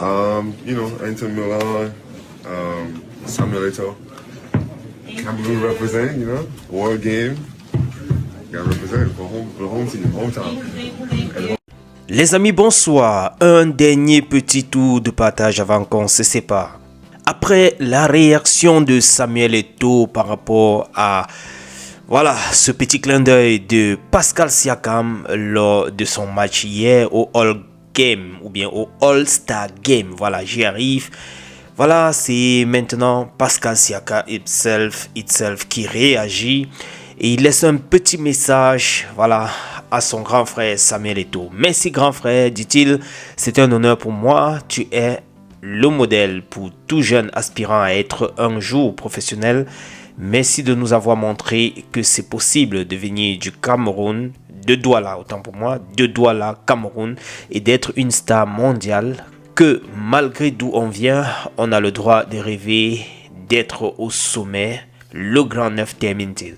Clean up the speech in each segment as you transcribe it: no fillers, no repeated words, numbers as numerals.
Inter Milan, Samuel Eto'o, Cameroon represent, World Game, gotta represent for home team, hometown. Les amis, bonsoir. Un dernier petit tour de partage avant qu'on se sépare. Après la réaction de Samuel Eto'o par rapport à ce petit clin d'œil de Pascal Siakam lors de son match hier au All Game ou bien au All-Star Game. Voilà, j'y arrive. Voilà, c'est maintenant Pascal Siakam itself qui réagit et il laisse un petit message, à son grand frère Samuel Eto'o. Merci grand frère, dit-il, c'est un honneur pour moi, tu es le modèle pour tout jeune aspirant à être un jour professionnel. Merci de nous avoir montré que c'est possible de venir du Cameroun, de Douala, autant pour moi, de Douala, Cameroun, et d'être une star mondiale, que malgré d'où on vient, on a le droit de rêver d'être au sommet. Le grand neuf termine-t-il.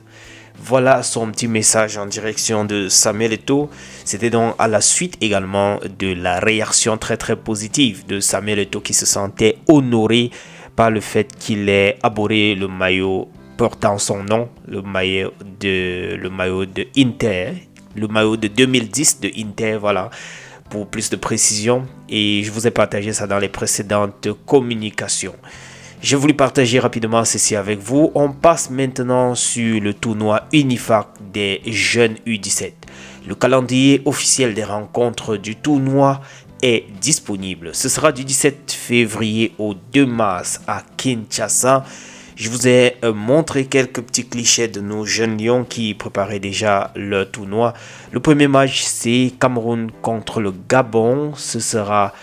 Voilà son petit message en direction de Samuel Eto'o. C'était donc à la suite également de la réaction très très positive de Samuel Eto'o qui se sentait honoré par le fait qu'il ait arboré le maillot portant son nom, le maillot de Inter, le maillot de 2010 de Inter, pour plus de précision. Et je vous ai partagé ça dans les précédentes communications. J'ai voulu partager rapidement ceci avec vous. On passe maintenant sur le tournoi Unifac des jeunes U17. Le calendrier officiel des rencontres du tournoi est disponible. Ce sera du 17 février au 2 mars à Kinshasa. Je vous ai montré quelques petits clichés de nos jeunes lions qui préparaient déjà leur tournoi. Le premier match, c'est Cameroun contre le Gabon. Ce sera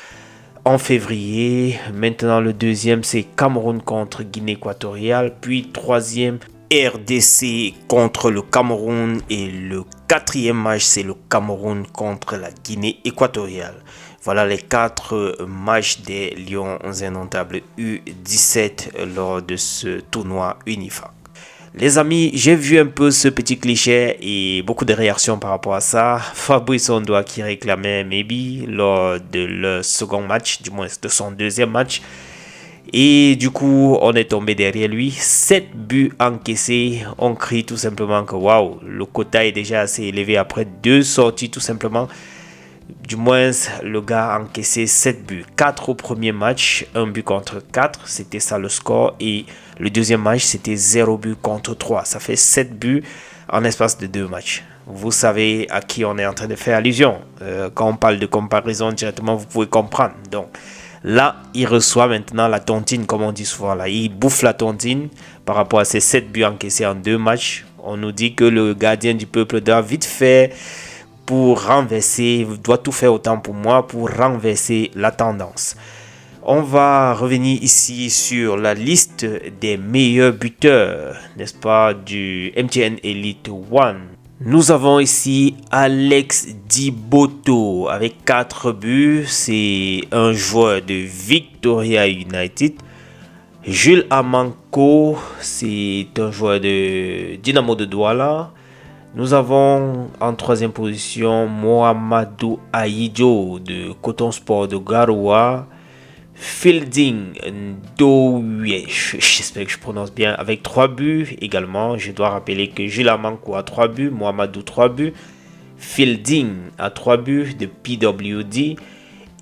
en février. Maintenant, le deuxième, c'est Cameroun contre Guinée équatoriale. Puis, troisième, RDC contre le Cameroun. Et le quatrième match, c'est le Cameroun contre la Guinée équatoriale. Voilà les 4 matchs des Lions indomptables U17 lors de ce tournoi Unifac. Les amis, j'ai vu un peu ce petit cliché et beaucoup de réactions par rapport à ça. Fabrice Ondoa qui réclamait maybe lors de leur second match, du moins de son deuxième match. Et du coup, on est tombé derrière lui. 7 buts encaissés. On crie tout simplement que waouh, le quota est déjà assez élevé après 2 sorties tout simplement. Du moins, le gars a encaissé 7 buts. 4 au premier match, 1 but contre 4. C'était ça le score. Et le deuxième match, c'était 0 but contre 3. Ça fait 7 buts en l'espace de 2 matchs. Vous savez à qui on est en train de faire allusion. Quand on parle de comparaison directement, vous pouvez comprendre. Donc là, il reçoit maintenant la tontine, comme on dit souvent. Là, il bouffe la tontine par rapport à ces 7 buts encaissés en 2 matchs. On nous dit que le gardien du peuple doit vite faire doit tout faire autant pour moi pour renverser la tendance. On va revenir ici sur la liste des meilleurs buteurs, n'est-ce pas, du MTN Elite One. Nous avons ici Alex Diboto avec 4 buts. C'est un joueur de Victoria United. Jules Amanko, c'est un joueur de Dynamo de Douala. Nous avons en 3e position Mohamedou Aïdjo de Coton Sport de Garoua. Fielding Ndouyesh, j'espère que je prononce bien, avec 3 buts également. Je dois rappeler que Jules Amanko a 3 buts, Mohamedou 3 buts, Fielding a 3 buts de PWD.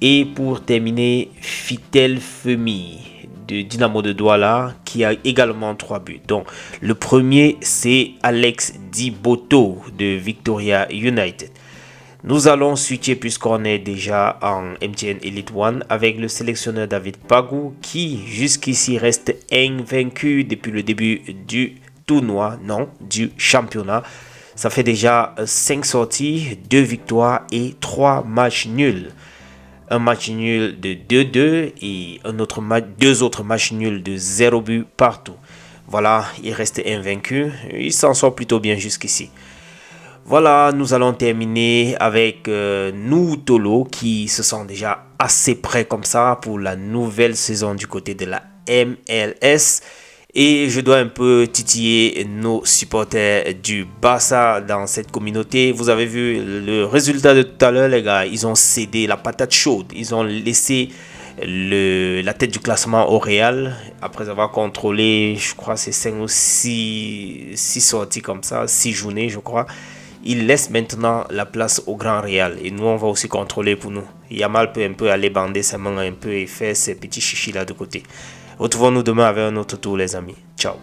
Et pour terminer, Fitel Femi de Dynamo de Douala qui a également 3 buts. Donc le premier c'est Alex Diboto de Victoria United. Nous allons switcher puisqu'on est déjà en MTN Elite One avec le sélectionneur David Pagou qui jusqu'ici reste invaincu depuis le début du tournoi, non, du championnat. Ça fait déjà 5 sorties, 2 victoires et 3 matchs nuls. Un match nul de 2-2 et deux autres matchs nuls de 0 but partout. Voilà, il reste invaincu. Il s'en sort plutôt bien jusqu'ici. Voilà, nous allons terminer avec Noutolo qui se sent déjà assez prêt comme ça pour la nouvelle saison du côté de la MLS. Et je dois un peu titiller nos supporters du Barça dans cette communauté. Vous avez vu le résultat de tout à l'heure, les gars. Ils ont cédé la patate chaude. Ils ont laissé la tête du classement au Real, après avoir contrôlé, je crois, c'est 5 ou 6 sorties comme ça, 6 journées, je crois. Il laisse maintenant la place au Grand Real. Et nous, on va aussi contrôler pour nous. Yamal peut un peu aller bander ses mains un peu et faire ses petits chichis là de côté. Retrouvons-nous demain avec un autre tour, les amis. Ciao.